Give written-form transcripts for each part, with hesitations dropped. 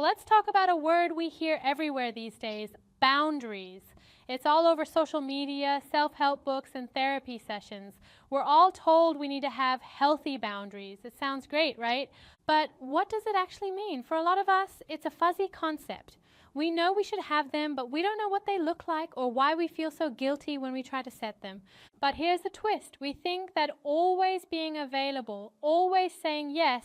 Let's talk about a word we hear everywhere these days: boundaries. It's all over social media, self-help books, and therapy sessions. We're all told we need to have healthy boundaries. It sounds great, right? But what does it actually mean? For a lot of us, it's a fuzzy concept. We know we should have them, but we don't know what they look like or why we feel so guilty when we try to set them. But here's the twist. We think that always being available, always saying yes,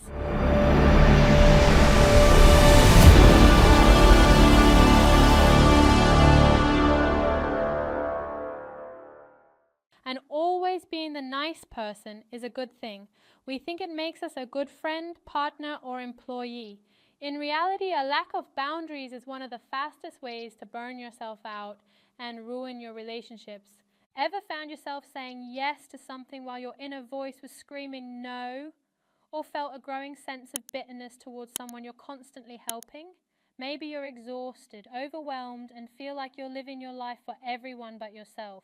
and always being the nice person is a good thing. We think it makes us a good friend, partner, or employee. In reality, a lack of boundaries is one of the fastest ways to burn yourself out and ruin your relationships. Ever found yourself saying yes to something while your inner voice was screaming no? Or felt a growing sense of bitterness towards someone you're constantly helping? Maybe you're exhausted, overwhelmed, and feel like you're living your life for everyone but yourself.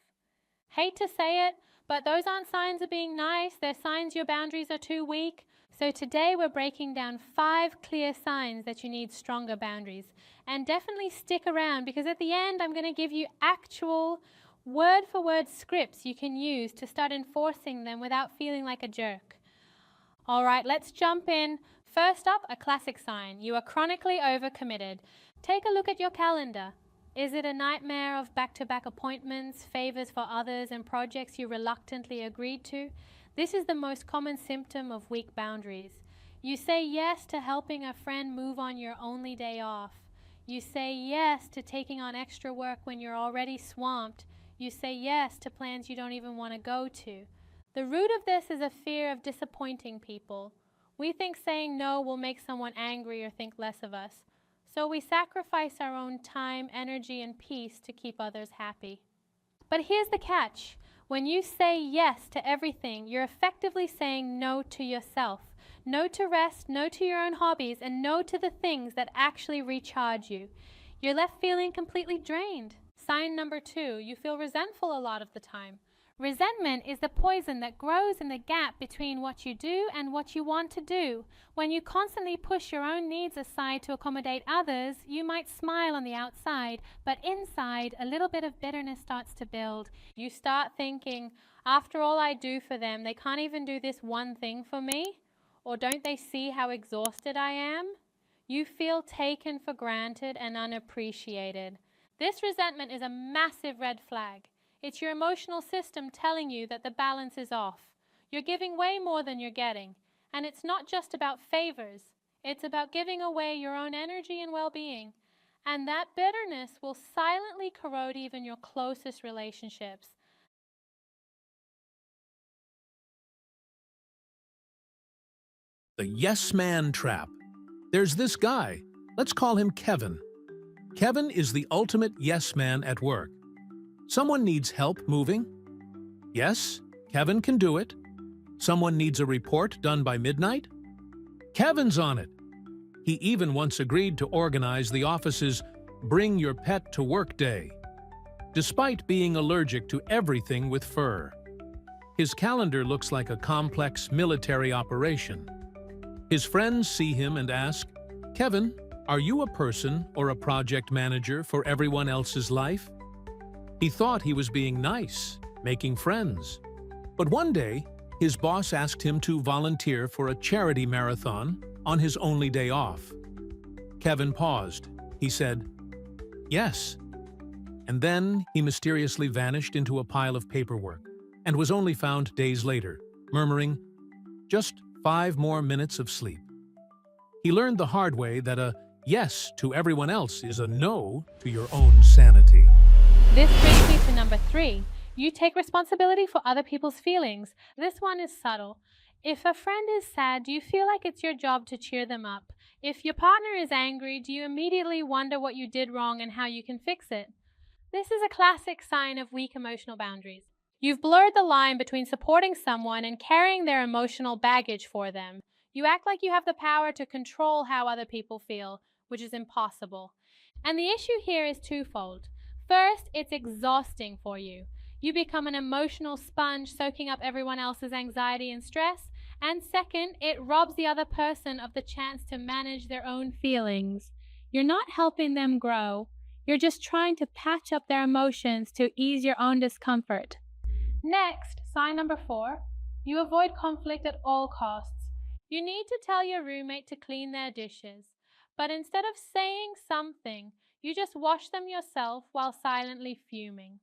Hate to say it, but those aren't signs of being nice. They're signs your boundaries are too weak. So today we're breaking down 5 clear signs that you need stronger boundaries. And definitely stick around, because at the end I'm going to give you actual word-for-word scripts you can use to start enforcing them without feeling like a jerk. All right, let's jump in. First up, a classic sign. You are chronically overcommitted. Take a look at your calendar. Is it a nightmare of back-to-back appointments, favors for others, and projects you reluctantly agreed to? This is the most common symptom of weak boundaries. You say yes to helping a friend move on your only day off. You say yes to taking on extra work when you're already swamped. You say yes to plans you don't even want to go to. The root of this is a fear of disappointing people. We think saying no will make someone angry or think less of us. So we sacrifice our own time, energy, and peace to keep others happy. But here's the catch. When you say yes to everything, you're effectively saying no to yourself. No to rest, no to your own hobbies, and no to the things that actually recharge you. You're left feeling completely drained. Sign number 2, you feel resentful a lot of the time. Resentment is the poison that grows in the gap between what you do and what you want to do. When you constantly push your own needs aside to accommodate others, you might smile on the outside, but inside, a little bit of bitterness starts to build. You start thinking, after all I do for them, they can't even do this one thing for me? Or don't they see how exhausted I am? You feel taken for granted and unappreciated. This resentment is a massive red flag. It's your emotional system telling you that the balance is off. You're giving way more than you're getting. And it's not just about favors. It's about giving away your own energy and well-being. And that bitterness will silently corrode even your closest relationships. The yes man trap. There's this guy. Let's call him Kevin. Kevin is the ultimate yes man at work. Someone needs help moving? Yes, Kevin can do it. Someone needs a report done by midnight? Kevin's on it. He even once agreed to organize the office's Bring Your Pet to Work Day, despite being allergic to everything with fur. His calendar looks like a complex military operation. His friends see him and ask, "Kevin, are you a person or a project manager for everyone else's life?" He thought he was being nice, making friends. But one day, his boss asked him to volunteer for a charity marathon on his only day off. Kevin paused. He said, "Yes." And then he mysteriously vanished into a pile of paperwork and was only found days later, murmuring, "Just 5 more minutes of sleep." He learned the hard way that a yes to everyone else is a no to your own sanity. This brings me to number 3. You take responsibility for other people's feelings. This one is subtle. If a friend is sad, do you feel like it's your job to cheer them up? If your partner is angry, do you immediately wonder what you did wrong and how you can fix it? This is a classic sign of weak emotional boundaries. You've blurred the line between supporting someone and carrying their emotional baggage for them. You act like you have the power to control how other people feel, which is impossible. And the issue here is twofold. First, it's exhausting for you. You become an emotional sponge soaking up everyone else's anxiety and stress. And second, it robs the other person of the chance to manage their own feelings. You're not helping them grow. You're just trying to patch up their emotions to ease your own discomfort. Next, sign number 4, you avoid conflict at all costs. You need to tell your roommate to clean their dishes, but instead of saying something, you just wash them yourself while silently fuming.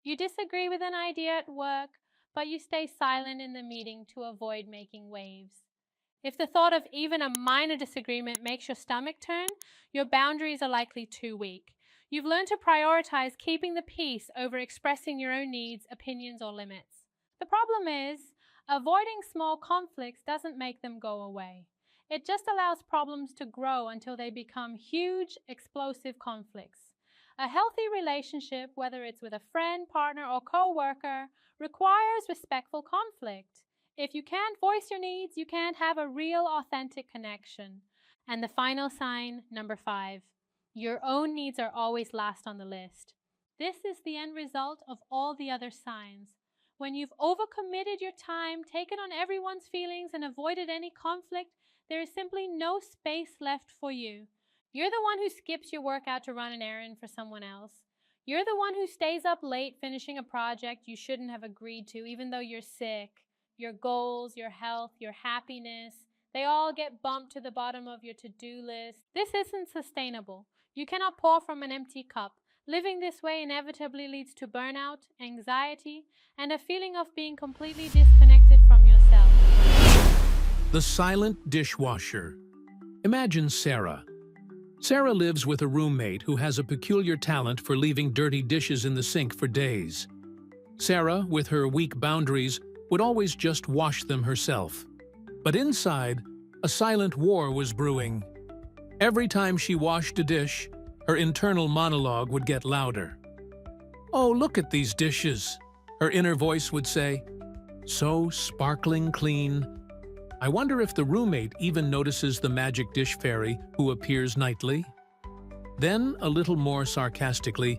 You disagree with an idea at work, but you stay silent in the meeting to avoid making waves. If the thought of even a minor disagreement makes your stomach turn, your boundaries are likely too weak. You've learned to prioritize keeping the peace over expressing your own needs, opinions, or limits. The problem is, avoiding small conflicts doesn't make them go away. It just allows problems to grow until they become huge, explosive conflicts. A healthy relationship, whether it's with a friend, partner, or co-worker, requires respectful conflict. If you can't voice your needs, you can't have a real, authentic connection. And the final sign, number 5, your own needs are always last on the list. This is the end result of all the other signs. When you've overcommitted your time, taken on everyone's feelings, and avoided any conflict, there is simply no space left for you. You're the one who skips your workout to run an errand for someone else. You're the one who stays up late finishing a project you shouldn't have agreed to, even though you're sick. Your goals, your health, your happiness, they all get bumped to the bottom of your to-do list. This isn't sustainable. You cannot pour from an empty cup. Living this way inevitably leads to burnout, anxiety, and a feeling of being completely disconnected from yourself. The silent dishwasher. Imagine Sarah. Sarah lives with a roommate who has a peculiar talent for leaving dirty dishes in the sink for days. Sarah, with her weak boundaries, would always just wash them herself. But inside, a silent war was brewing. Every time she washed a dish, her internal monologue would get louder. "Oh, look at these dishes," her inner voice would say. "So sparkling clean. I wonder if the roommate even notices the magic dish fairy who appears nightly." Then, a little more sarcastically,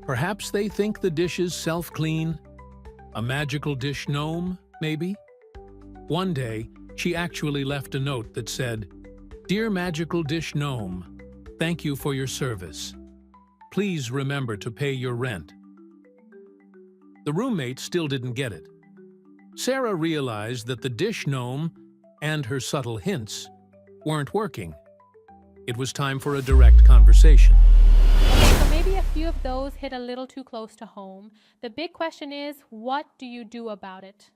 "Perhaps they think the dishes self-clean? A magical dish gnome, maybe?" One day, she actually left a note that said, "Dear magical dish gnome, thank you for your service. Please remember to pay your rent." The roommate still didn't get it. Sarah realized that the dish gnome and her subtle hints weren't working. It was time for a direct conversation. Okay, so maybe a few of those hit a little too close to home. The big question is, what do you do about it?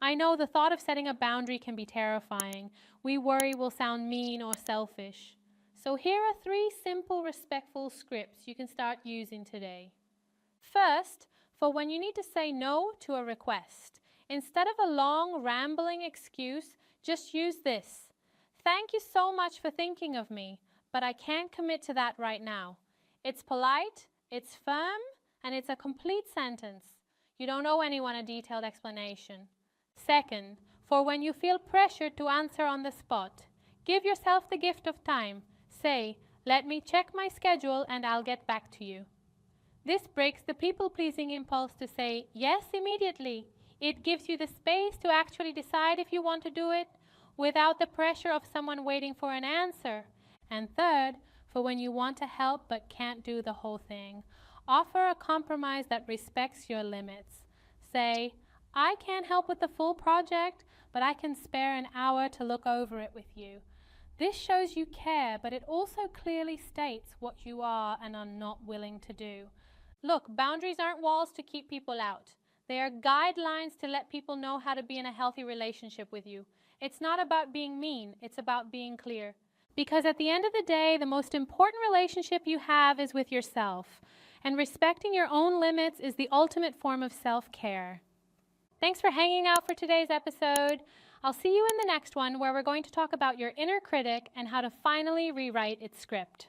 I know the thought of setting a boundary can be terrifying. We worry we'll sound mean or selfish. So here are 3 simple, respectful scripts you can start using today. First, for when you need to say no to a request, instead of a long, rambling excuse, just use this. "Thank you so much for thinking of me, but I can't commit to that right now." It's polite, it's firm, and it's a complete sentence. You don't owe anyone a detailed explanation. Second, for when you feel pressured to answer on the spot, give yourself the gift of time. Say, "Let me check my schedule and I'll get back to you." This breaks the people-pleasing impulse to say yes immediately. It gives you the space to actually decide if you want to do it without the pressure of someone waiting for an answer. And third, for when you want to help but can't do the whole thing, offer a compromise that respects your limits. Say, "I can't help with the full project, but I can spare an hour to look over it with you." This shows you care, but it also clearly states what you are and are not willing to do. Look, boundaries aren't walls to keep people out. They are guidelines to let people know how to be in a healthy relationship with you. It's not about being mean, it's about being clear. Because at the end of the day, the most important relationship you have is with yourself. And respecting your own limits is the ultimate form of self-care. Thanks for hanging out for today's episode. I'll see you in the next one, where we're going to talk about your inner critic and how to finally rewrite its script.